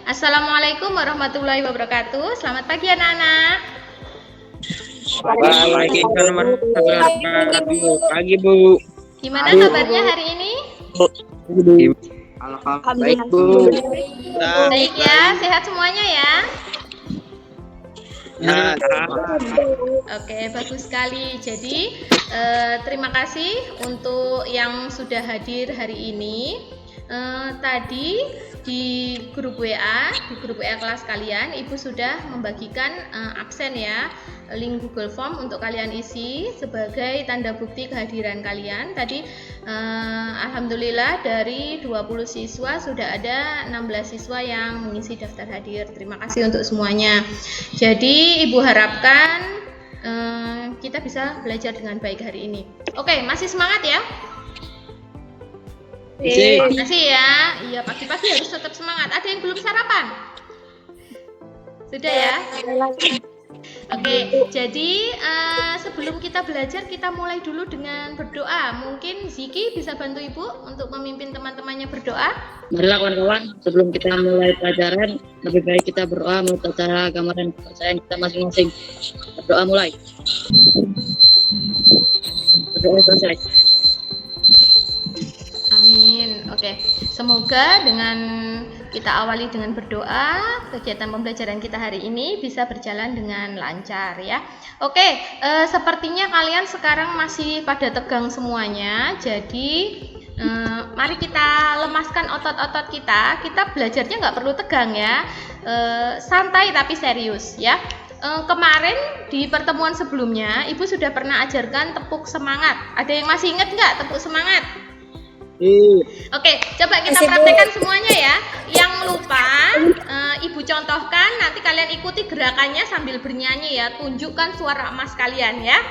Assalamualaikum warahmatullahi wabarakatuh. Selamat pagi anak-anak. Waalaikumsalam warahmatullahi wabarakatuh. Pagi, Bu. Gimana kabarnya hari ini? Alhamdulillah baik, Bu. Baik ya, sehat semuanya ya. Ya. Oke, bagus sekali. Jadi terima kasih untuk yang sudah hadir hari ini. Tadi di grup WA kelas kalian, Ibu sudah membagikan absen ya, link Google Form untuk kalian isi sebagai tanda bukti kehadiran kalian. Tadi alhamdulillah dari 20 siswa sudah ada 16 siswa yang mengisi daftar hadir. Terima kasih untuk semuanya. Jadi Ibu harapkan kita bisa belajar dengan baik hari ini. Oke, masih semangat ya? Masih ya? Iya, pagi-pagi harus tetap semangat. Ada yang belum sarapan? Sudah ya? Oke, jadi sebelum kita belajar, kita mulai dulu dengan berdoa. Mungkin Ziki bisa bantu Ibu untuk memimpin teman-temannya berdoa. Marilah kawan-kawan, sebelum kita mulai pelajaran, lebih baik kita berdoa menurut cara agama dan kepercayaan kita masing-masing. Berdoa mulai. Berdoa selesai. Amin. Oke, semoga dengan kita awali dengan berdoa, kegiatan pembelajaran kita hari ini bisa berjalan dengan lancar ya. Oke, sepertinya kalian sekarang masih pada tegang semuanya. Jadi mari kita lemaskan otot-otot kita. Kita belajarnya nggak perlu tegang ya, santai tapi serius ya. Kemarin di pertemuan sebelumnya, Ibu sudah pernah ajarkan tepuk semangat. Ada yang masih ingat nggak tepuk semangat? Oke, coba kita praktekkan semuanya ya. Yang lupa, Ibu contohkan, nanti kalian ikuti gerakannya sambil bernyanyi ya. Tunjukkan suara emas kalian ya.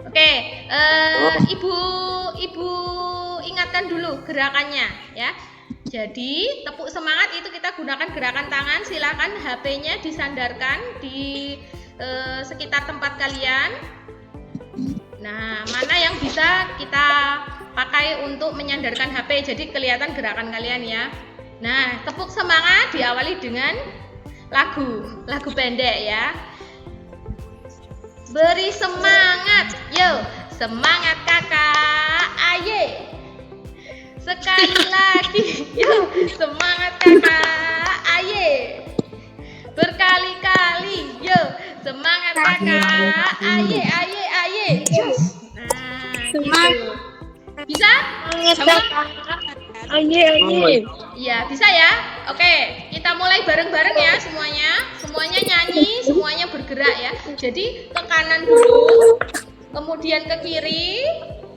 Oke, Ibu ingatkan dulu gerakannya ya. Jadi tepuk semangat itu kita gunakan gerakan tangan. Silakan HP-nya disandarkan di sekitar tempat kalian. Nah, mana yang bisa kita pakai untuk menyandarkan HP, jadi kelihatan gerakan kalian ya. Nah, tepuk semangat diawali dengan lagu pendek ya. Beri semangat, yo, semangat kakak, aye. Sekali lagi, yo, semangat kakak, aye. Berkali-kali, yo, semangat kakak, aye, aye, aye. Nah, gitu. Bisa? Aye. Iya, bisa ya? Oke, kita mulai bareng-bareng ya semuanya. Semuanya nyanyi, semuanya bergerak ya. Jadi ke kanan dulu, kemudian ke kiri.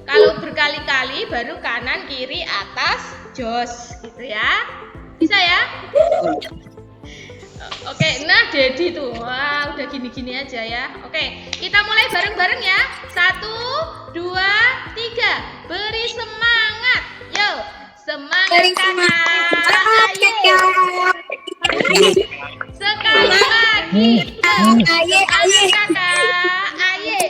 Kalau berkali-kali baru kanan, kiri, atas, jos gitu ya. Bisa ya? Oke, nah Dedi tuh, wah udah gini-gini aja ya. Oke, kita mulai bareng-bareng ya. 1, 2, 3. Beri semangat, yo, semangat kakak, ayo. Sekali lagi, yo, semangat kakak, ayo.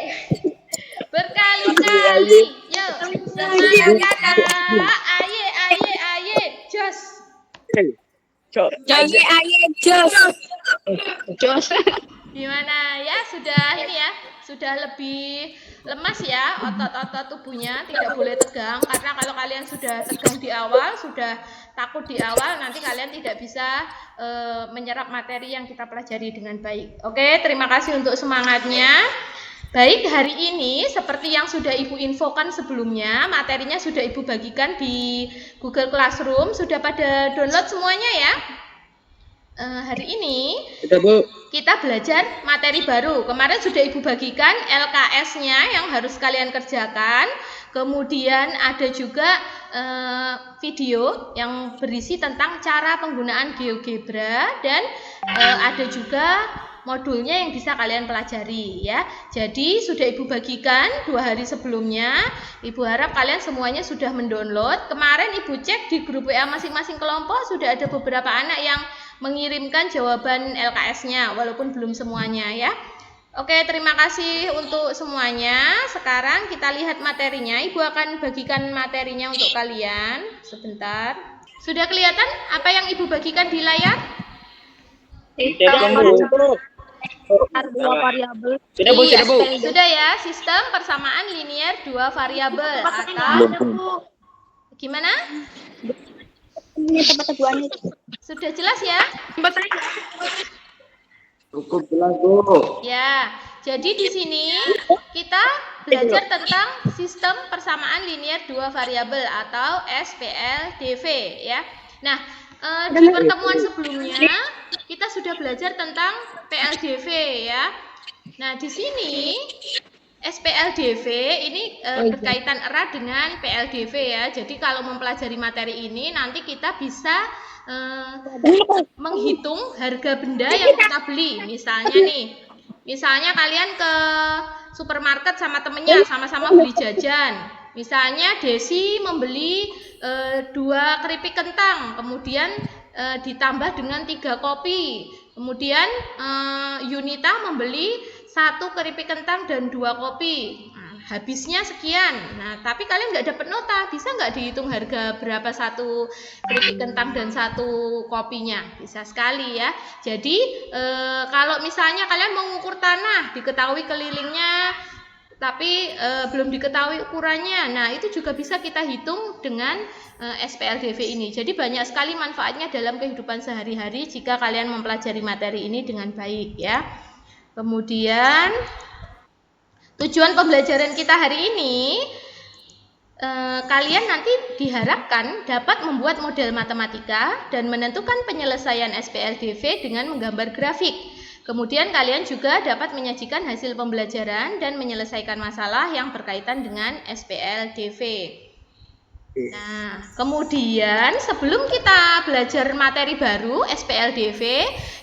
Berkali-kali, yo, semangat kakak, ayo, jos. Jos. Gimana ya, sudah ini ya, sudah lebih lemas ya otot-otot tubuhnya, tidak boleh tegang karena kalau kalian sudah tegang di awal, sudah takut di awal, nanti kalian tidak bisa menyerap materi yang kita pelajari dengan baik. Oke, terima kasih untuk semangatnya. Baik, hari ini seperti yang sudah Ibu infokan sebelumnya, materinya sudah Ibu bagikan di Google Classroom, sudah pada download semuanya ya. Hari ini kita belajar materi baru. Kemarin sudah Ibu bagikan LKS-nya yang harus kalian kerjakan. Kemudian ada juga video yang berisi tentang cara penggunaan GeoGebra dan ada juga modulnya yang bisa kalian pelajari ya. Jadi sudah Ibu bagikan 2 hari sebelumnya. Ibu harap kalian semuanya sudah mendownload. Kemarin Ibu cek di grup WA masing-masing kelompok sudah ada beberapa anak yang mengirimkan jawaban LKS-nya walaupun belum semuanya ya. Oke, terima kasih untuk semuanya. Sekarang kita lihat materinya. Ibu akan bagikan materinya untuk kalian. Sebentar. Sudah kelihatan apa yang Ibu bagikan di layar? Ditelepon, Bu. dua variabel. Sudah, Bu, sudah, Bu. Sudah ya, sistem persamaan linier dua variabel atau gimana? Ini tempat teguhannya. Sudah jelas ya? Cukup jelas, Bu. Ya, jadi di sini kita belajar tentang sistem persamaan linier dua variabel atau SPLDV ya. Nah, di pertemuan sebelumnya kita sudah belajar tentang PLDV ya. Nah, di sini SPLDV ini berkaitan erat dengan PLDV ya. Jadi kalau mempelajari materi ini nanti kita bisa menghitung harga benda yang kita beli. Misalnya kalian ke supermarket sama temennya sama-sama beli jajan. Misalnya Desi membeli 2 keripik kentang, kemudian ditambah dengan 3 kopi. Kemudian Yunita membeli 1 keripik kentang dan 2 kopi. Habisnya sekian. Nah, tapi kalian nggak dapat nota, bisa nggak dihitung harga berapa 1 keripik kentang dan 1 kopinya? Bisa sekali ya. Jadi kalau misalnya kalian mau mengukur tanah, diketahui kelilingnya, tapi belum diketahui ukurannya. Nah, itu juga bisa kita hitung dengan SPLDV ini. Jadi banyak sekali manfaatnya dalam kehidupan sehari-hari jika kalian mempelajari materi ini dengan baik ya. Kemudian tujuan pembelajaran kita hari ini, kalian nanti diharapkan dapat membuat model matematika dan menentukan penyelesaian SPLDV dengan menggambar grafik. Kemudian kalian juga dapat menyajikan hasil pembelajaran dan menyelesaikan masalah yang berkaitan dengan SPLDV. Nah, kemudian sebelum kita belajar materi baru SPLDV,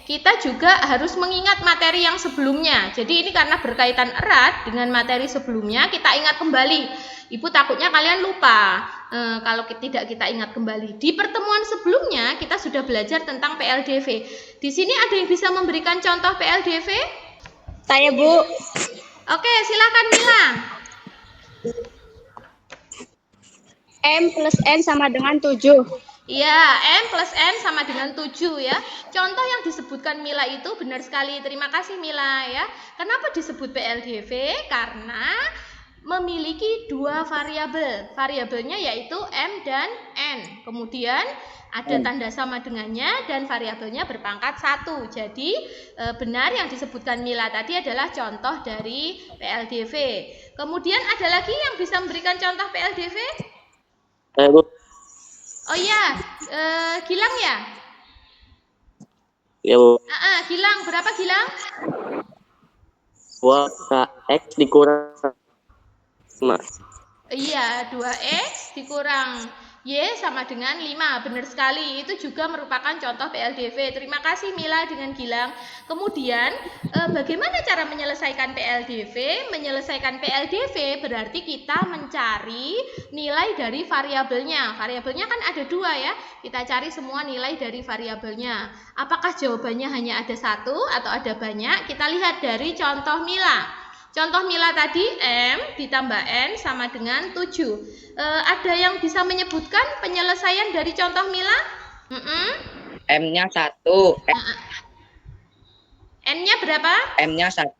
kita juga harus mengingat materi yang sebelumnya. Jadi ini karena berkaitan erat dengan materi sebelumnya, kita ingat kembali. Ibu takutnya kalian lupa kalau tidak kita ingat kembali. Di pertemuan sebelumnya kita sudah belajar tentang PLDV. Di sini ada yang bisa memberikan contoh PLDV? Saya, Bu. Oke, silakan Mila. M plus N sama dengan 7. Iya, M plus N sama dengan 7 ya. Contoh yang disebutkan Mila itu benar sekali. Terima kasih Mila ya. Kenapa disebut PLDV? Karena memiliki 2 variabel. Variabelnya yaitu M dan N. Kemudian ada tanda sama dengannya dan variabelnya berpangkat 1. Jadi benar yang disebutkan Mila tadi adalah contoh dari PLDV. Kemudian ada lagi yang bisa memberikan contoh PLDV? Bu. Oh iya, Gilang ya? Ya, Bu. Gilang, berapa Gilang? 2x dikurang 5. Iya, 2x dikurang Y sama dengan 5. Benar sekali, itu juga merupakan contoh PLDV. Terima kasih Mila dengan Gilang. Kemudian, bagaimana cara menyelesaikan PLDV? Menyelesaikan PLDV berarti kita mencari nilai dari variabelnya. Variabelnya kan ada 2 ya. Kita cari semua nilai dari variabelnya. Apakah jawabannya hanya ada 1 atau ada banyak? Kita lihat dari contoh Mila. Contoh Mila tadi M ditambah N sama dengan 7. Ada yang bisa menyebutkan penyelesaian dari contoh Mila? M-nya 1. N-nya berapa? M-nya 1.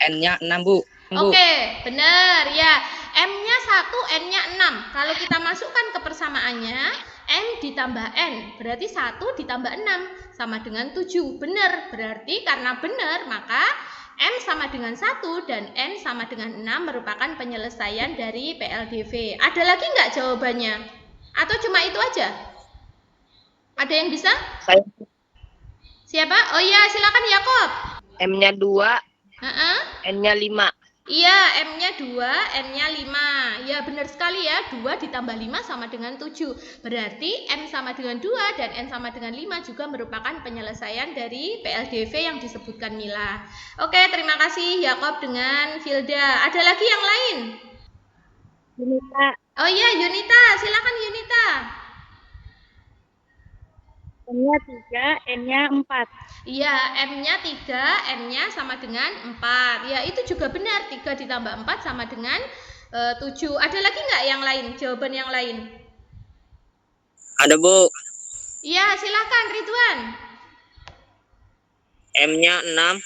N-nya 6, Bu. Oke, benar ya. M-nya 1, N-nya 6. Kalau kita masukkan ke persamaannya, M ditambah N. Berarti 1 ditambah 6 sama dengan 7. Benar. Berarti karena benar, maka M sama dengan 1 dan N sama dengan 6 merupakan penyelesaian dari PLDV. Ada lagi nggak jawabannya? Atau cuma itu aja? Ada yang bisa? Saya. Siapa? Oh iya, silakan Yakob. M-nya 2, N-nya 5. Iya, M-nya 2, N-nya 5. Ya, benar sekali ya. 2 ditambah 5 sama dengan 7. Berarti M sama dengan 2 dan N sama dengan 5 juga merupakan penyelesaian dari PLDV yang disebutkan Mila. Oke, terima kasih Yakob dengan Filda. Ada lagi yang lain? Yunita. Oh iya, Yunita. Silakan Yunita. M-nya 3, N-nya 4. Iya, M-nya 3, N-nya sama dengan 4. Ya, itu juga benar. 3 ditambah 4 sama dengan 7. Ada lagi nggak yang lain? Jawaban yang lain? Ada, Bu. Iya, silakan Ridwan. M-nya 6,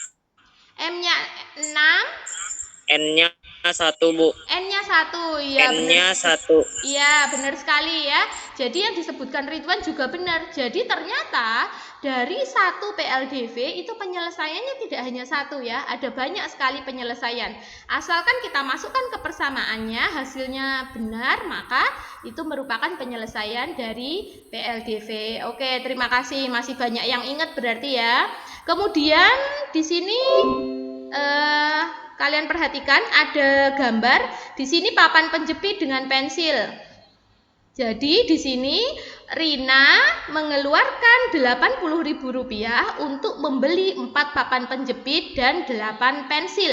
M-nya 6, N-nya 1, Bu. N-nya 1. Iya, N-nya benar. 1. Iya, benar sekali ya. Jadi yang disebutkan Ridwan juga benar. Jadi ternyata dari satu PLDV itu penyelesaiannya tidak hanya satu ya, ada banyak sekali penyelesaian. Asalkan kita masukkan ke persamaannya, hasilnya benar, maka itu merupakan penyelesaian dari PLDV. Oke, terima kasih. Masih banyak yang ingat berarti ya. Kemudian di sini kalian perhatikan ada gambar. Di sini papan penjepit dengan pensil. Jadi di sini Rina mengeluarkan Rp80.000 untuk membeli 4 papan penjepit dan 8 pensil.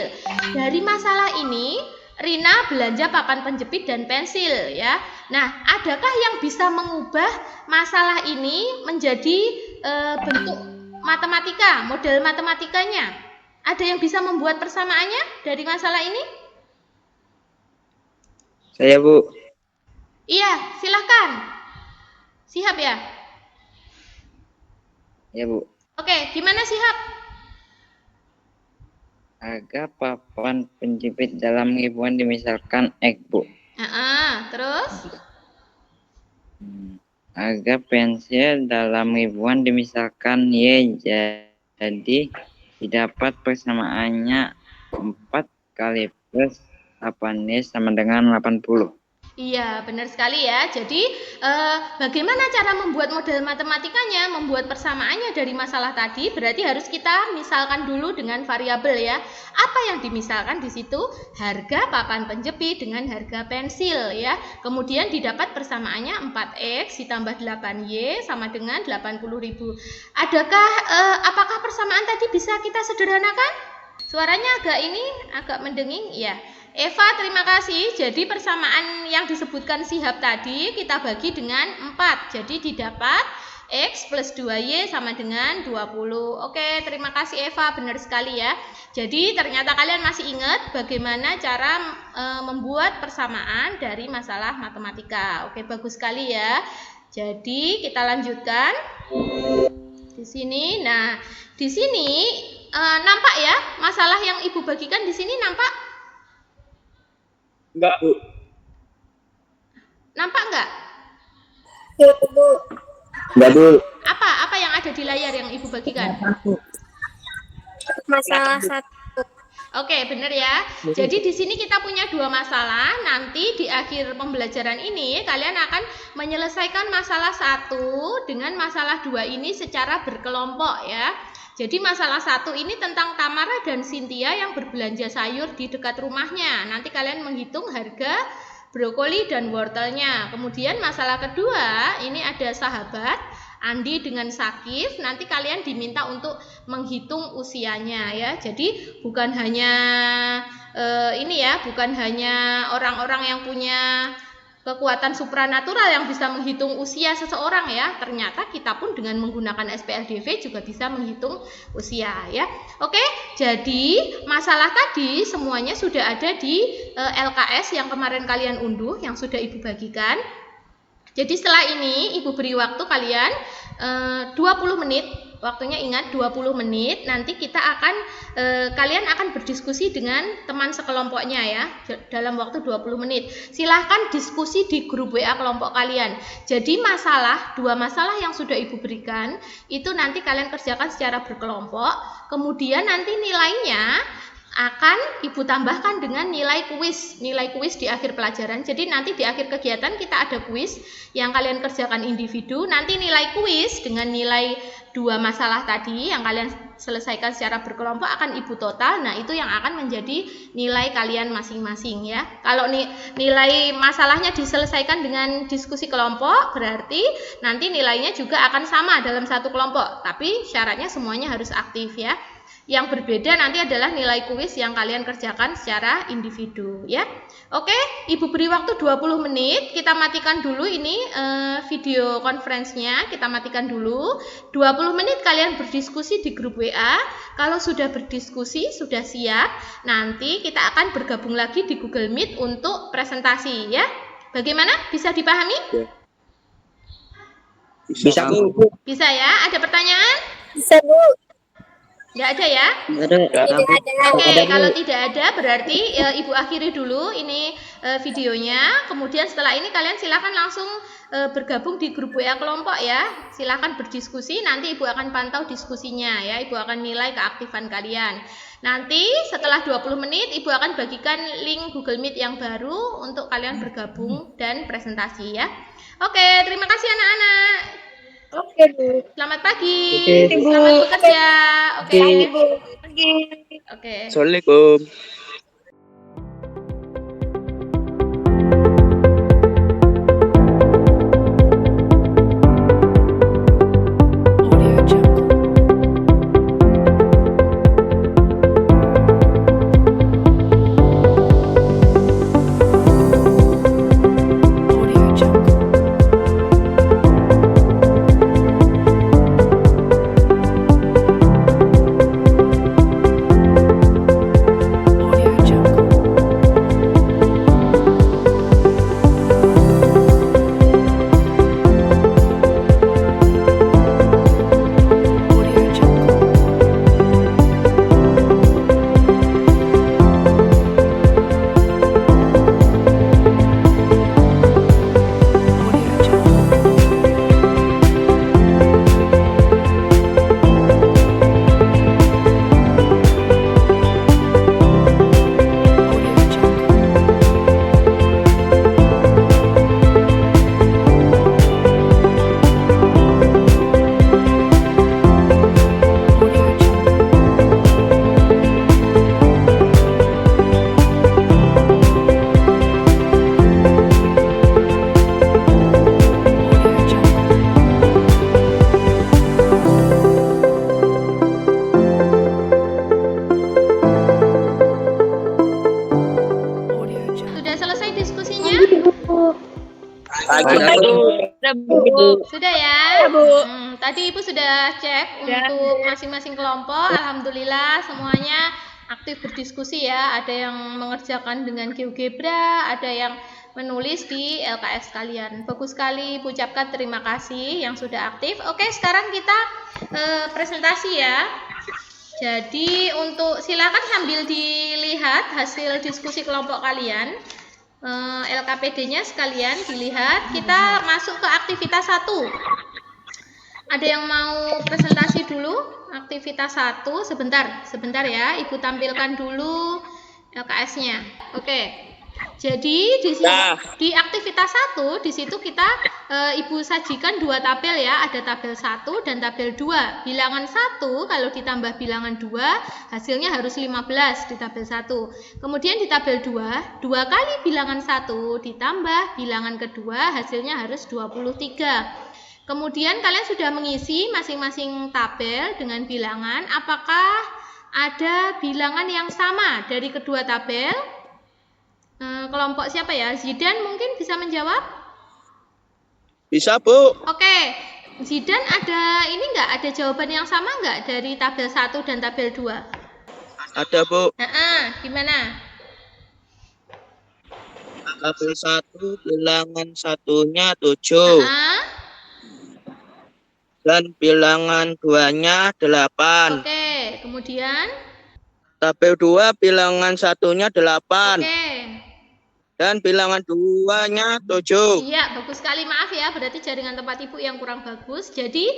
Dari masalah ini Rina belanja papan penjepit dan pensil ya. Nah, adakah yang bisa mengubah masalah ini menjadi bentuk matematika, model matematikanya? Ada yang bisa membuat persamaannya dari masalah ini? Saya, Bu. Iya, silahkan. Sihab ya? Ya, Bu. Oke, gimana Sihab? Harga papan penjepit dalam ribuan dimisalkan X, Bu. Terus? Harga pensil dalam ribuan dimisalkan Y. Jadi didapat persamaannya 4 kali plus 8Y sama dengan 80. Iya, benar sekali ya. Jadi, bagaimana cara membuat model matematikanya, membuat persamaannya dari masalah tadi? Berarti harus kita misalkan dulu dengan variabel ya. Apa yang dimisalkan di situ? Harga papan penjepit dengan harga pensil ya. Kemudian didapat persamaannya 4X ditambah 8Y sama dengan 80.000. Apakah persamaan tadi bisa kita sederhanakan? Suaranya agak mendenging ya. Eva, terima kasih. Jadi persamaan yang disebutkan Sihab tadi kita bagi dengan 4. Jadi didapat X plus 2Y sama dengan 20. Oke, terima kasih Eva, benar sekali ya. Jadi ternyata kalian masih ingat bagaimana cara membuat persamaan dari masalah matematika. Oke, bagus sekali ya. Jadi kita lanjutkan. Di sini, nah di sini nampak ya masalah yang Ibu bagikan di sini nampak? Enggak, Bu. Nampak enggak? Enggak, Bu. Apa yang ada di layar yang Ibu bagikan? Masalah 1. Oke, benar ya. Jadi di sini kita punya 2 masalah. Nanti di akhir pembelajaran ini kalian akan menyelesaikan masalah 1 dengan masalah 2 ini secara berkelompok ya. Jadi masalah 1 ini tentang Tamara dan Cynthia yang berbelanja sayur di dekat rumahnya. Nanti kalian menghitung harga brokoli dan wortelnya. Kemudian masalah kedua, ini ada sahabat Andi dengan Sakif. Nanti kalian diminta untuk menghitung usianya ya. Jadi bukan hanya bukan hanya orang-orang yang punya kekuatan supranatural yang bisa menghitung usia seseorang ya. Ternyata kita pun dengan menggunakan SPLDV juga bisa menghitung usia ya. Oke, jadi masalah tadi semuanya sudah ada di LKS yang kemarin kalian unduh, yang sudah Ibu bagikan. Jadi setelah ini Ibu beri waktu kalian 20 menit. Waktunya ingat 20 menit. Nanti kita kalian akan berdiskusi dengan teman sekelompoknya ya dalam waktu 20 menit. Silahkan diskusi di grup WA kelompok kalian. Jadi dua masalah yang sudah Ibu berikan itu nanti kalian kerjakan secara berkelompok. Kemudian nanti nilainya akan Ibu tambahkan dengan nilai kuis di akhir pelajaran. Jadi nanti di akhir kegiatan kita ada kuis yang kalian kerjakan individu. Nanti nilai kuis dengan nilai 2 masalah tadi yang kalian selesaikan secara berkelompok akan Ibu total. Nah, itu yang akan menjadi nilai kalian masing-masing ya. Kalau nilai masalahnya diselesaikan dengan diskusi kelompok, berarti nanti nilainya juga akan sama dalam satu kelompok. Tapi syaratnya semuanya harus aktif ya. Yang berbeda nanti adalah nilai kuis yang kalian kerjakan secara individu ya. Oke, Ibu beri waktu 20 menit. Kita matikan dulu ini video conference-nya. Kita matikan dulu. 20 menit kalian berdiskusi di grup WA. Kalau sudah berdiskusi, sudah siap, nanti kita akan bergabung lagi di Google Meet untuk presentasi ya. Bagaimana? Bisa dipahami? Bisa, Bu. Bisa ya? Ada pertanyaan? Bisa, Bu. Nggak ada ya? Nggak ada. Oke, Nggak ada, Bu. kalau tidak ada berarti Ibu akhiri dulu ini videonya. Kemudian setelah ini kalian silakan langsung bergabung di grup WA kelompok ya. Silakan berdiskusi, nanti Ibu akan pantau diskusinya ya. Ibu akan nilai keaktifan kalian. Nanti setelah 20 menit Ibu akan bagikan link Google Meet yang baru untuk kalian bergabung dan presentasi ya. Oke, terima kasih anak-anak. Oke, Bu. Selamat pagi. Oke, Bu. Selamat bekerja. Oke. Pagi, Bu. Pagi. Oke. Assalamualaikum. Sudah selesai diskusinya? Pagi, Bu. Sudah ya? Tadi Ibu sudah cek untuk masing-masing kelompok. Alhamdulillah semuanya aktif berdiskusi ya. Ada yang mengerjakan dengan GeoGebra, ada yang menulis di LKS kalian. Bagus sekali, Ibu ucapkan terima kasih yang sudah aktif. Oke, sekarang kita presentasi ya. Jadi untuk silakan sambil dilihat hasil diskusi kelompok kalian. LKPD-nya sekalian dilihat. Kita masuk ke aktivitas 1. Ada yang mau presentasi dulu? Aktivitas 1, sebentar ya. Ibu tampilkan dulu LKS-nya. Oke. Jadi di aktivitas 1 di situ kita Ibu sajikan 2 tabel ya, ada tabel 1 dan tabel 2. Bilangan 1 kalau ditambah bilangan 2 hasilnya harus 15 di tabel 1. Kemudian di tabel 2, 2 kali bilangan 1 ditambah bilangan kedua hasilnya harus 23. Kemudian kalian sudah mengisi masing-masing tabel dengan bilangan. Apakah ada bilangan yang sama dari kedua tabel? Kelompok siapa ya? Zidan mungkin bisa menjawab? Bisa, Bu. Oke, Zidan ada ini enggak? Ada jawaban yang sama enggak dari tabel 1 dan tabel 2? Ada, Bu. Gimana? Tabel 1 bilangan satunya 7 dan bilangan 2-nya 8. Oke, kemudian? Tabel 2 bilangan satunya 8 Oke. dan bilangan 2-nya 7. Iya, bagus sekali. Maaf ya, berarti jaringan tempat Ibu yang kurang bagus. Jadi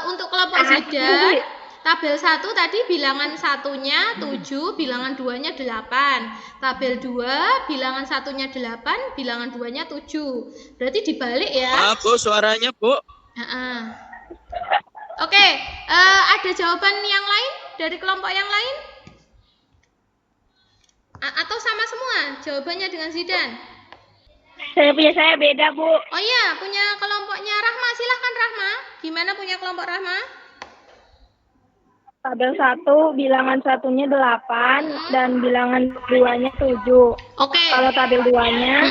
untuk kelompok Zidan, tabel 1 tadi bilangan satunya 7, bilangan 2-nya 8. Tabel 2 bilangan satunya 8, bilangan 2-nya 7. Berarti dibalik ya. Bu, suaranya, Bu. Oke, ada jawaban yang lain dari kelompok yang lain? Atau sama semua jawabannya dengan Zidan? Saya beda, Bu. Oh iya, punya kelompoknya Rahma. Silahkan Rahma. Gimana punya kelompok Rahma? Tabel 1 bilangan satunya 8 dan bilangan 2-nya 7. Oke. Kalau tabel 2-nya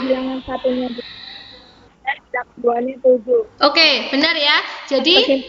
bilangan satunya 8 dan bilangan 2-nya 7. Oke, benar ya. Jadi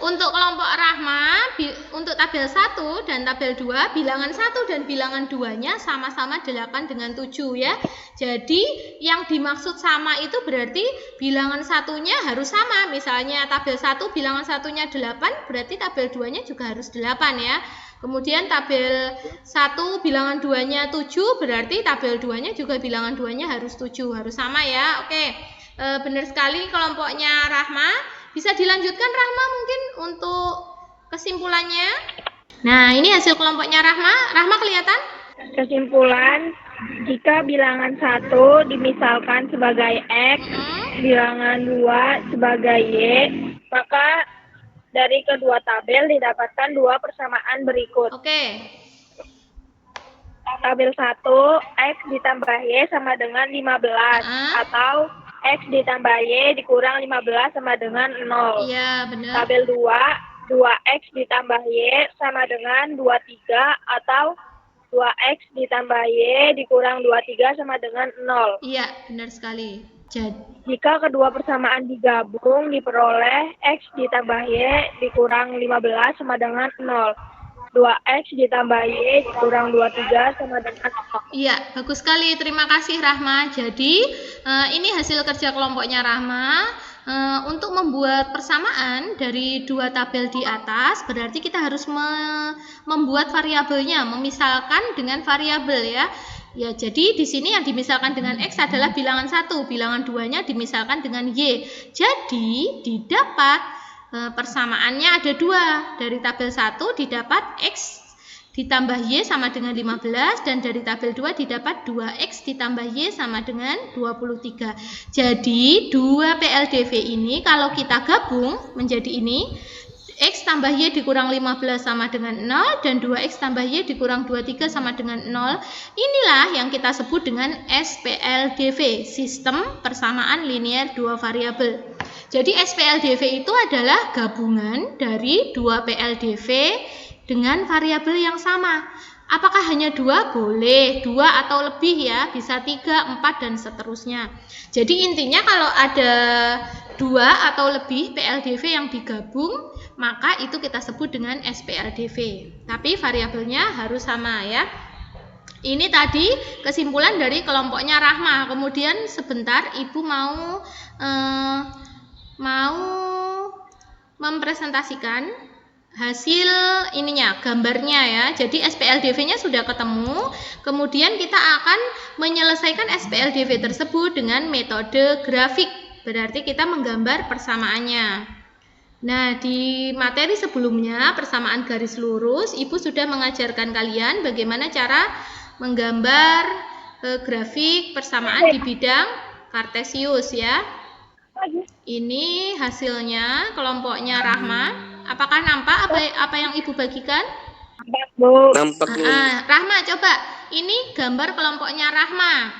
Untuk kelompok Rahma, untuk tabel 1 dan tabel 2, bilangan 1 dan bilangan 2-nya sama-sama 8 dengan 7 ya. Jadi yang dimaksud sama itu berarti bilangan satunya harus sama. Misalnya tabel 1 bilangan satunya 8, berarti tabel 2-nya juga harus 8 ya. Kemudian tabel 1 bilangan 2-nya 7, berarti tabel 2-nya juga bilangan 2-nya harus 7, harus sama ya. Oke, benar sekali kelompoknya Rahma. Bisa dilanjutkan Rahma mungkin untuk kesimpulannya. Nah, ini hasil kelompoknya Rahma. Rahma kelihatan? Kesimpulan, jika bilangan 1 dimisalkan sebagai X, bilangan 2 sebagai Y, maka dari kedua tabel didapatkan dua persamaan berikut. Oke. Tabel 1, X ditambah Y sama dengan 15, atau X ditambah Y dikurang 15 sama dengan 0. Iya, benar. Tabel 2, 2X ditambah Y sama dengan 23, atau 2X ditambah Y dikurang 23 sama dengan 0. Iya, benar sekali. Jika kedua persamaan digabung, diperoleh X ditambah Y dikurang 15 sama dengan 0. 2X ditambah Y dikurang 23 sama dengan 0. Iya, bagus sekali. Terima kasih Rahma. Jadi, ini hasil kerja kelompoknya Rahma. Untuk membuat persamaan dari dua tabel di atas, berarti kita harus membuat variabelnya, memisalkan dengan variabel ya. Ya, jadi di sini yang dimisalkan dengan X adalah bilangan 1, bilangan 2-nya dimisalkan dengan Y. Jadi, didapat persamaannya ada 2. Dari tabel 1 didapat X ditambah Y sama dengan 15, dan dari tabel 2 didapat 2X ditambah Y sama dengan 23. Jadi 2 PLDV ini kalau kita gabung menjadi ini, X tambah Y dikurang 15 sama dengan 0, dan 2X tambah Y dikurang 23 sama dengan 0. Inilah yang kita sebut dengan SPLDV, sistem persamaan linear dua variabel. Jadi SPLDV itu adalah gabungan dari dua PLDV dengan variabel yang sama. Apakah hanya 2? Boleh, 2 atau lebih ya, bisa 3, 4, dan seterusnya. Jadi intinya kalau ada 2 atau lebih PLDV yang digabung, maka itu kita sebut dengan SPLDV. Tapi variabelnya harus sama ya. Ini tadi kesimpulan dari kelompoknya Rahma. Kemudian sebentar Ibu mau mempresentasikan hasil ininya, gambarnya ya. Jadi SPLDV-nya sudah ketemu. Kemudian kita akan menyelesaikan SPLDV tersebut dengan metode grafik. Berarti kita menggambar persamaannya. Nah, di materi sebelumnya, persamaan garis lurus, Ibu sudah mengajarkan kalian bagaimana cara menggambar grafik persamaan di bidang kartesius ya. Ini hasilnya kelompoknya Rahma. Apakah nampak apa yang Ibu bagikan? Nampak Bu. Rahma, coba. Ini gambar kelompoknya Rahma.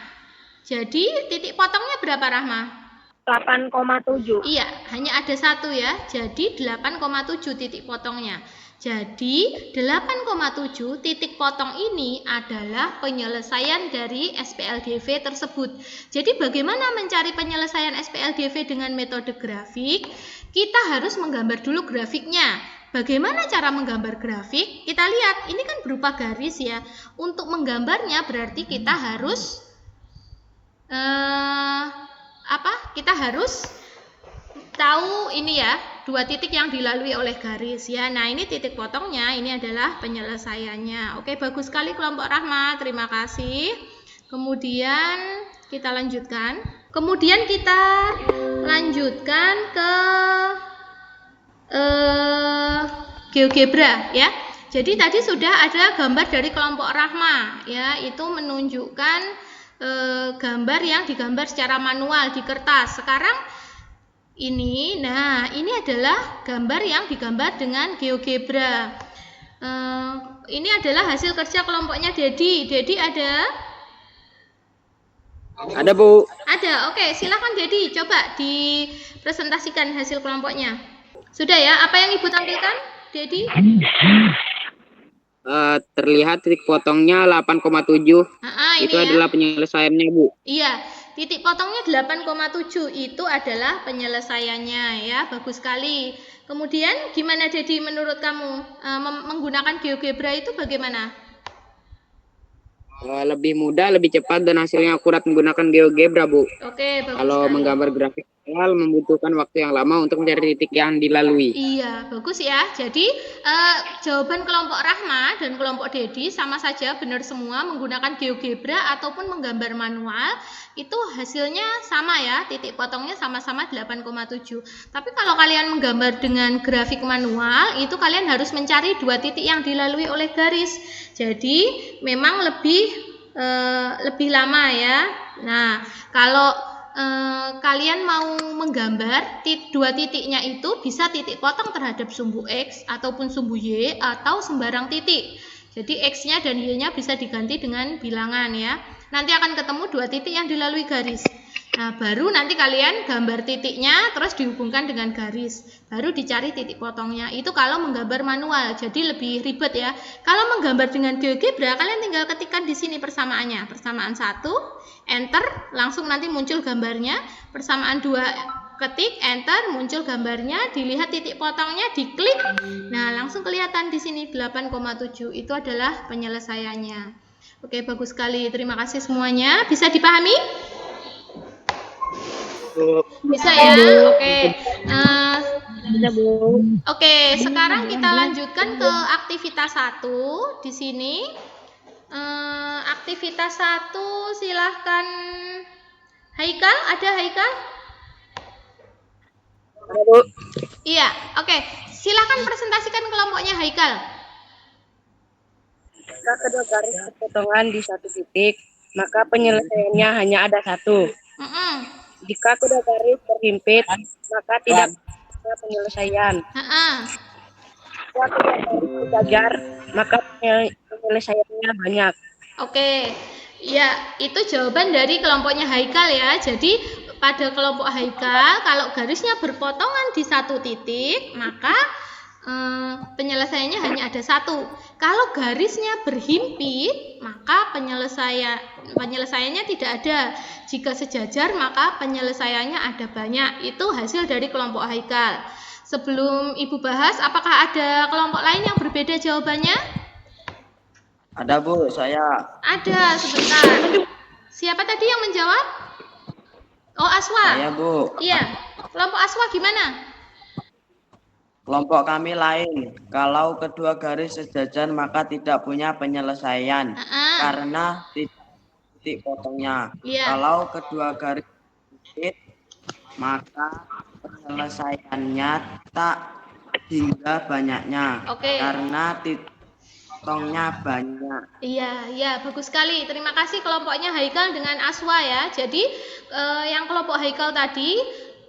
Jadi titik potongnya berapa Rahma? 8,7. Iya, hanya ada satu ya. Jadi 8,7 titik potongnya. Jadi 8,7 titik potong ini adalah penyelesaian dari SPLDV tersebut. Jadi bagaimana mencari penyelesaian SPLDV dengan metode grafik? Kita harus menggambar dulu grafiknya. Bagaimana cara menggambar grafik? Kita lihat, ini kan berupa garis ya. Untuk menggambarnya berarti kita harus kita harus tahu ini ya, dua titik yang dilalui oleh garis ya. Nah, ini titik potongnya, ini adalah penyelesaiannya. Oke, bagus sekali kelompok Rahma, terima kasih. Kemudian kita lanjutkan. Kemudian kita lanjutkan ke GeoGebra ya. Jadi tadi sudah ada gambar dari kelompok Rahma ya, itu menunjukkan gambar yang digambar secara manual di kertas. Sekarang ini adalah gambar yang digambar dengan GeoGebra. Ini adalah hasil kerja kelompoknya Dedi. Dedi ada? Ada Bu. Ada. Oke, silakan Dedi, coba dipresentasikan hasil kelompoknya. Sudah ya? Apa yang Ibu tampilkan, Dedi? Terlihat titik potongnya 8,7. Itu ya. adalah penyelesaiannya Bu. Iya, titik potongnya 8,7 itu adalah penyelesaiannya ya, bagus sekali. Kemudian gimana Dedi menurut kamu menggunakan GeoGebra itu bagaimana? Lebih mudah, lebih cepat, dan hasilnya akurat menggunakan GeoGebra, Bu. Oke, bagus Kalau sekali. menggambar grafik awal membutuhkan waktu yang lama untuk mencari titik yang dilalui. Iya, bagus ya. Jadi jawaban kelompok Rahma dan kelompok Dedi sama saja benar semua, menggunakan GeoGebra ataupun menggambar manual itu hasilnya sama ya, titik potongnya sama-sama 8,7. Tapi kalau kalian menggambar dengan grafik manual itu kalian harus mencari 2 titik yang dilalui oleh garis. Jadi memang lebih lama ya. Nah, kalau kalian mau menggambar 2 titiknya itu bisa titik potong terhadap sumbu X ataupun sumbu Y atau sembarang titik. Jadi X-nya dan Y-nya bisa diganti dengan bilangan ya. Nanti akan ketemu 2 titik yang dilalui garis. Nah, baru nanti kalian gambar titiknya terus dihubungkan dengan garis. Baru dicari titik potongnya. Itu kalau menggambar manual. Jadi lebih ribet ya. Kalau menggambar dengan GeoGebra, kalian tinggal ketikkan di sini persamaannya. Persamaan 1, enter, langsung nanti muncul gambarnya. Persamaan 2, ketik, enter, muncul gambarnya. Dilihat titik potongnya, diklik. Nah, langsung kelihatan di sini 8,7. Itu adalah penyelesaiannya. Oke, bagus sekali. Terima kasih semuanya. Bisa dipahami? Bisa ya? Oke. Oke, sekarang kita lanjutkan ke aktivitas 1 di sini. Aktivitas 1 silahkan Haikal, ada Haikal? Ada, Bu. Iya, oke. Silahkan presentasikan kelompoknya Haikal. Jika kedua garis berpotongan di satu titik, maka penyelesaiannya hanya ada satu. Jika kedua garis berhimpit, maka tidak ada penyelesaian. Jika kedua garis sejajar, maka penyelesaiannya banyak. Oke, ya itu jawaban dari kelompoknya Haikal ya. Jadi pada kelompok Haikal, kalau garisnya berpotongan di satu titik, maka penyelesaiannya hanya ada satu. Kalau garisnya berhimpit, maka penyelesaiannya tidak ada. Jika sejajar, maka penyelesaiannya ada banyak. Itu hasil dari kelompok Haikal. Sebelum Ibu bahas, apakah ada kelompok lain yang berbeda jawabannya? Ada, Bu, saya. Ada, sebentar. Siapa tadi yang menjawab? Oh, Aswa. Saya, Bu. Iya. Kelompok Aswa gimana? Kelompok kami lain. Kalau kedua garis sejajar maka tidak punya penyelesaian karena titik potongnya. Kalau kedua garis himpit maka penyelesaiannya tak hingga banyaknya karena titik potongnya banyak. Iya, bagus sekali. Terima kasih kelompoknya Haikal dengan Aswa ya. Jadi yang kelompok Haikal tadi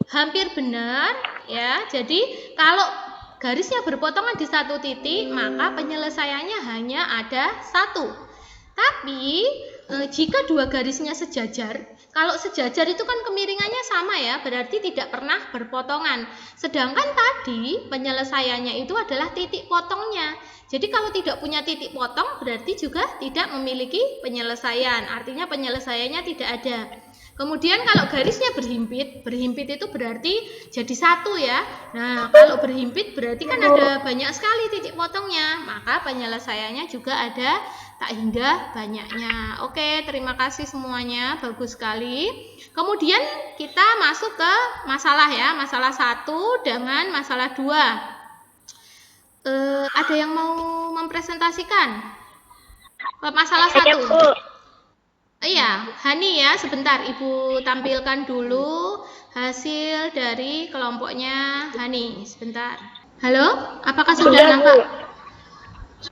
hampir benar ya. Jadi kalau garisnya berpotongan di satu titik, maka penyelesaiannya hanya ada satu. Tapi jika dua garisnya sejajar, kalau sejajar itu kan kemiringannya sama ya, berarti tidak pernah berpotongan. Sedangkan tadi penyelesaiannya itu adalah titik potongnya. Jadi kalau tidak punya titik potong berarti juga tidak memiliki penyelesaian. Artinya penyelesaiannya tidak ada. Kemudian kalau garisnya berhimpit itu berarti jadi satu ya. Nah, kalau berhimpit berarti kan ada banyak sekali titik potongnya. Maka penyelesaiannya juga ada tak hingga banyaknya. Oke, terima kasih semuanya. Bagus sekali. Kemudian kita masuk ke masalah ya. Masalah 1 dengan masalah 2. Ada yang mau mempresentasikan? Masalah 1. Iya, Hani ya, sebentar Ibu tampilkan dulu hasil dari kelompoknya Hani, sebentar. Halo, apakah sudah nampak?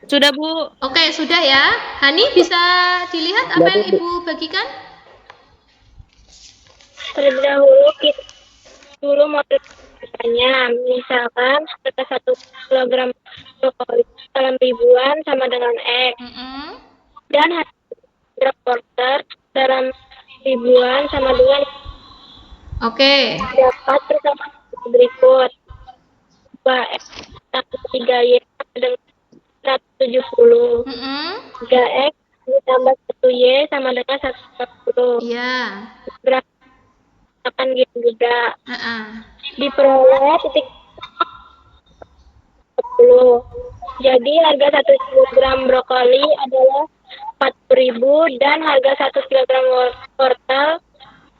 Sudah, Bu. Oke, sudah ya. Hani bisa dilihat apa yang Ibu bagikan? Terlebih dahulu kita dulu modelnya, misalkan harga 1 kilogram brokoli dalam ribuan sama dengan X. Dan harga porter dalam ribuan sama dengan dapat bersama berikut 2X tambah 3Y dengan 170 3X ditambah 1Y sama dengan 140 berapa gitu juga diperoleh titik Jadi harga 1 kilogram brokoli adalah 40.000 dan harga 1 kilogram wortel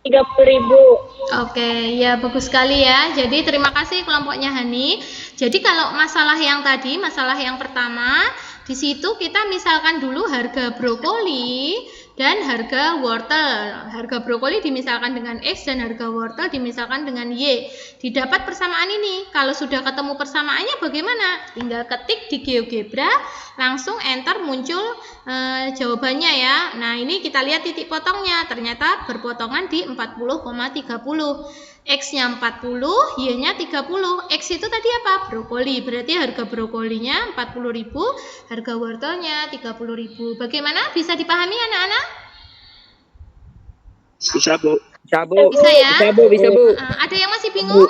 30.000. Oke, ya bagus sekali ya. Jadi terima kasih kelompoknya Hani. Jadi kalau masalah yang tadi, masalah yang pertama, di situ kita misalkan dulu harga brokoli dan harga wortel. Harga brokoli dimisalkan dengan X dan harga wortel dimisalkan dengan Y. Didapat persamaan ini. Kalau sudah ketemu persamaannya bagaimana? Tinggal ketik di GeoGebra, langsung enter muncul jawabannya ya. Nah, ini kita lihat titik potongnya. Ternyata berpotongan di 40,30. X-nya 40, Y-nya 30. X itu tadi apa? Brokoli. Berarti harga brokolinya 40.000, harga wortelnya 30.000. Bagaimana? Bisa dipahami anak-anak? Bisa, Bu. Bisa, Bu. Bisa ya? Bisa, Bu. Ada yang masih bingung?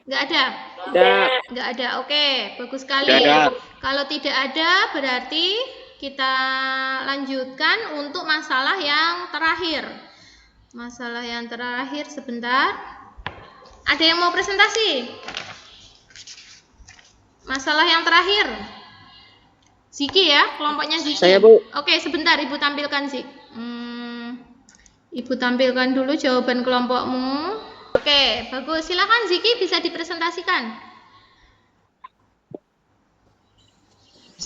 Nggak ada? Nggak. Nggak ada. Oke, bagus sekali. Nggak ada. Kalau tidak ada, berarti kita lanjutkan untuk masalah yang terakhir. Masalah yang terakhir sebentar. Ada yang mau presentasi? Masalah yang terakhir. Ziki ya, kelompoknya Ziki. Saya, Bu. Oke, sebentar Ibu tampilkan Zik. Ibu tampilkan dulu jawaban kelompokmu. Oke, bagus. Silakan Ziki bisa dipresentasikan.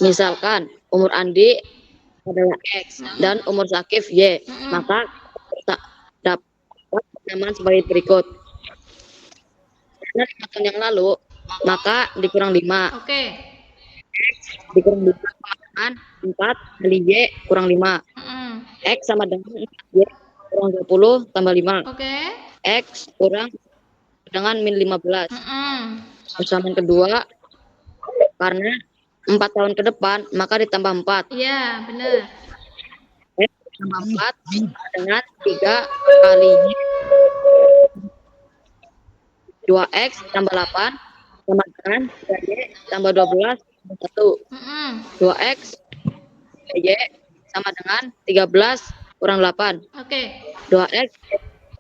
Misalkan umur Andi adalah X dan umur Zakif Y, maka dapat persamaan sebagai berikut. Karena 5 tahun yang lalu, maka dikurang 5. Oke. Dikurang 5 sama 4 kali Y kurang 5. X sama dengan 4Y kurang 20 tambah 5. Oke. X kurang dengan min 15. Persamaan kedua, karena 4 tahun ke depan, maka ditambah 4. Iya, benar. X tambah 4 dengan 3 kali Y. 2X tambah 8 sama dengan 3Y tambah 12 tambah 1. 2X Y sama dengan 13 kurang 8. Oke. 2X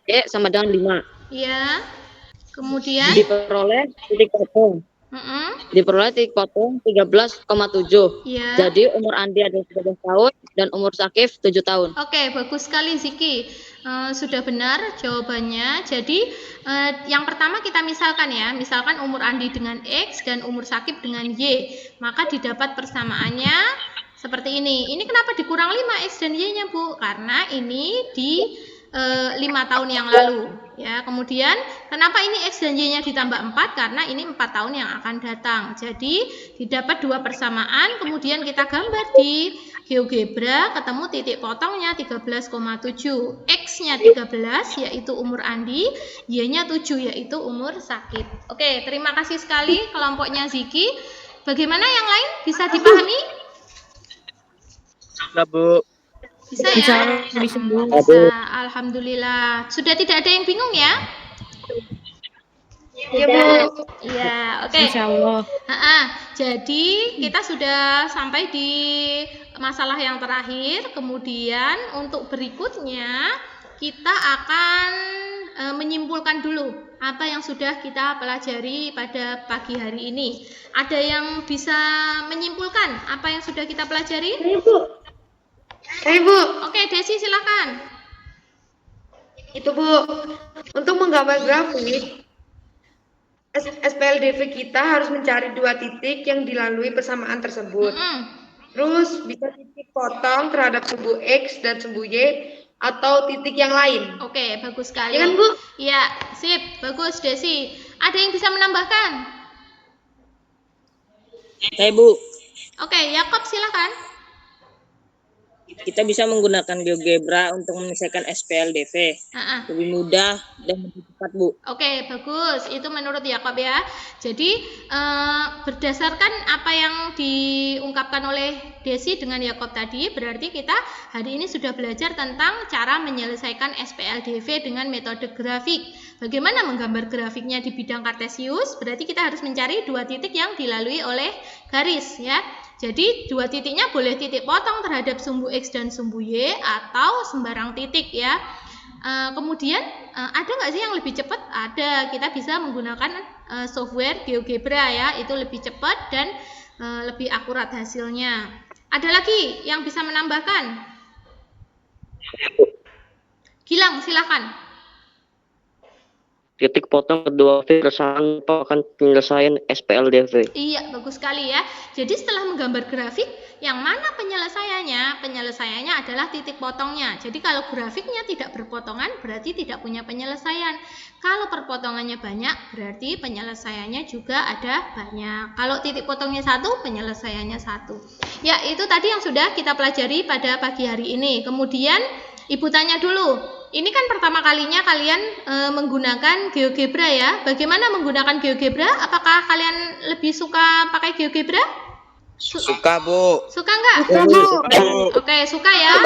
Y sama dengan 5. Iya. Kemudian Diperoleh titik potong. Diperoleh titik potong 13,7. Iya. Jadi umur Andi adalah 13 tahun dan umur Zakif 7 tahun. Oke, bagus sekali Ziki. Sudah benar jawabannya. Jadi yang pertama kita misalkan ya, misalkan umur Andi dengan X dan umur Sakib dengan Y, maka didapat persamaannya seperti ini. Ini kenapa dikurang 5 X dan Y-nya, Bu? Karena ini di 5 tahun yang lalu. Ya, kemudian kenapa ini X dan Y-nya ditambah 4? Karena ini 4 tahun yang akan datang. Jadi didapat 2 persamaan, kemudian kita gambar di GeoGebra, ketemu titik potongnya 13,7. X-nya 13 yaitu umur Andi, Y-nya 7 yaitu umur Sakib. Oke, terima kasih sekali kelompoknya Ziki. Bagaimana yang lain? Bisa dipahami? Bisa, Bu. Bisa ya? Bisa. Alhamdulillah. Sudah tidak ada yang bingung ya? Iya, Bu. Iya, oke. Insyaallah. Jadi kita sudah sampai di masalah yang terakhir. Kemudian untuk berikutnya kita akan menyimpulkan dulu apa yang sudah kita pelajari pada pagi hari ini. Ada yang bisa menyimpulkan apa yang sudah kita pelajari? Bu, Oke, Desi silakan. itu Bu, untuk menggambar grafik SPLDV kita harus mencari 2 titik yang dilalui persamaan tersebut. Terus bisa titik potong terhadap sumbu X dan sumbu Y atau titik yang lain. Oke, bagus sekali. Iya kan, Bu? Iya, sip, bagus Desi. Ada yang bisa menambahkan? Saya, Bu. Oke, Yakob silakan. Kita bisa menggunakan GeoGebra untuk menyelesaikan SPLDV. Lebih mudah dan lebih cepat, Bu. Oke, bagus. Itu menurut Yakob ya. Jadi berdasarkan apa yang diungkapkan oleh Desi dengan Yakob tadi, berarti kita hari ini sudah belajar tentang cara menyelesaikan SPLDV dengan metode grafik. Bagaimana menggambar grafiknya di bidang kartesius? Berarti kita harus mencari 2 titik yang dilalui oleh garis ya. Jadi 2 titiknya boleh titik potong terhadap sumbu X dan sumbu Y atau sembarang titik ya. Kemudian ada nggak sih yang lebih cepat? Ada, kita bisa menggunakan software GeoGebra ya, itu lebih cepat dan lebih akurat hasilnya. Ada lagi yang bisa menambahkan? Gilang, silakan. Titik potong kedua keresahan merupakan penyelesaian SPLDV. Iya, bagus sekali ya. Jadi setelah menggambar grafik, yang mana penyelesaiannya? Penyelesaiannya adalah titik potongnya. Jadi kalau grafiknya tidak berpotongan, berarti tidak punya penyelesaian. Kalau perpotongannya banyak, berarti penyelesaiannya juga ada banyak. Kalau titik potongnya satu, penyelesaiannya satu. Ya, itu tadi yang sudah kita pelajari pada pagi hari ini. Kemudian Ibu tanya dulu, ini kan pertama kalinya kalian menggunakan GeoGebra ya. Bagaimana menggunakan GeoGebra? Apakah kalian lebih suka pakai GeoGebra? Suka, Bu. Suka nggak? Suka, Bu. Oke, suka ya.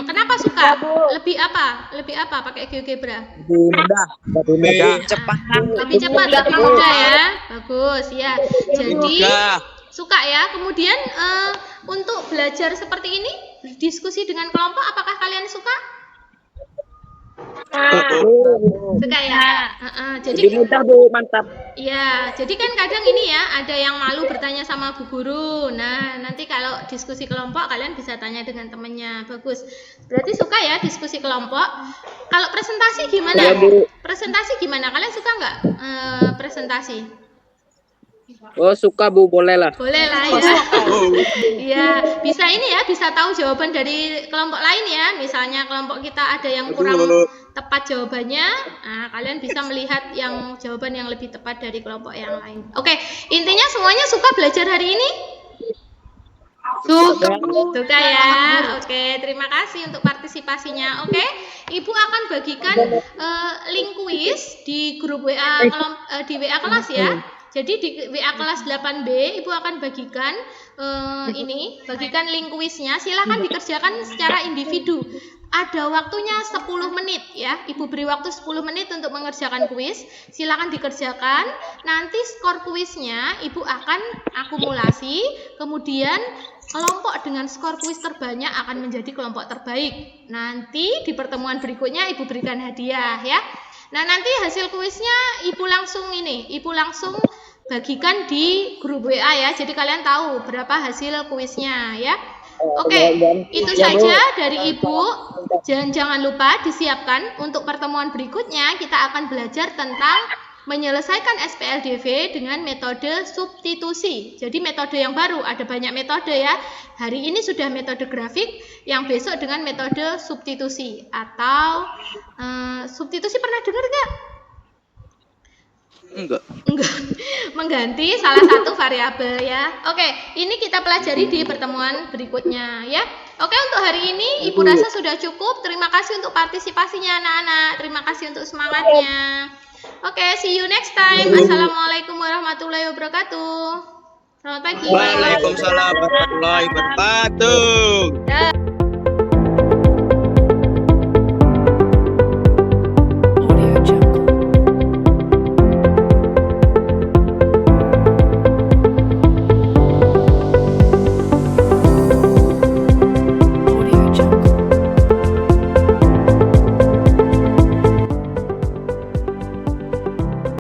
Kenapa suka? Lebih apa? Lebih apa pakai GeoGebra? Lebih cepat. Lebih cepat, lebih mudah ya. Bagus ya. Jadi suka ya. Kemudian untuk belajar seperti ini, diskusi dengan kelompok, apakah kalian suka? Suka ya. Jadi mudah, Bu, mantap. ya, jadi kan kadang ini ya, ada yang malu bertanya sama Bu Guru. Nah, nanti kalau diskusi kelompok kalian bisa tanya dengan temannya. Bagus. Berarti suka ya diskusi kelompok. Kalau presentasi gimana? Ya, Bu. Presentasi gimana? Kalian suka nggak presentasi? Oh, suka, Bu, boleh lah. Boleh lah ya. Iya, bisa ini ya, bisa tahu jawaban dari kelompok lain ya. Misalnya kelompok kita ada yang kurang tepat jawabannya, nah, kalian bisa melihat yang jawaban yang lebih tepat dari kelompok yang lain. Oke, intinya semuanya suka belajar hari ini? Suka ya. Oke, terima kasih untuk partisipasinya. Oke, Ibu akan bagikan link kuis di grup WA di WA kelas ya. Jadi di WA kelas 8B Ibu akan bagikan bagikan link kuisnya. Silahkan dikerjakan secara individu. Ada waktunya 10 menit ya. Ibu beri waktu 10 menit untuk mengerjakan kuis. Silahkan dikerjakan. Nanti skor kuisnya Ibu akan akumulasi. Kemudian kelompok dengan skor kuis terbanyak akan menjadi kelompok terbaik. Nanti di pertemuan berikutnya Ibu berikan hadiah ya. Nah, nanti hasil kuisnya Ibu langsung bagikan di grup WA ya. Jadi kalian tahu berapa hasil kuisnya ya. Oke, itu saja dari Ibu. Jangan lupa disiapkan untuk pertemuan berikutnya kita akan belajar tentang menyelesaikan SPLDV dengan metode substitusi. Jadi metode yang baru, ada banyak metode ya. Hari ini sudah metode grafik, yang besok dengan metode substitusi. Atau substitusi pernah dengar nggak? Enggak. Mengganti salah satu variabel ya. Oke, ini kita pelajari di pertemuan berikutnya ya. Oke, untuk hari ini Ibu rasa sudah cukup. Terima kasih untuk partisipasinya anak-anak. Terima kasih untuk semangatnya. Oke, see you next time. Assalamualaikum warahmatullahi wabarakatuh. Selamat pagi. Waalaikumsalam warahmatullahi wabarakatuh.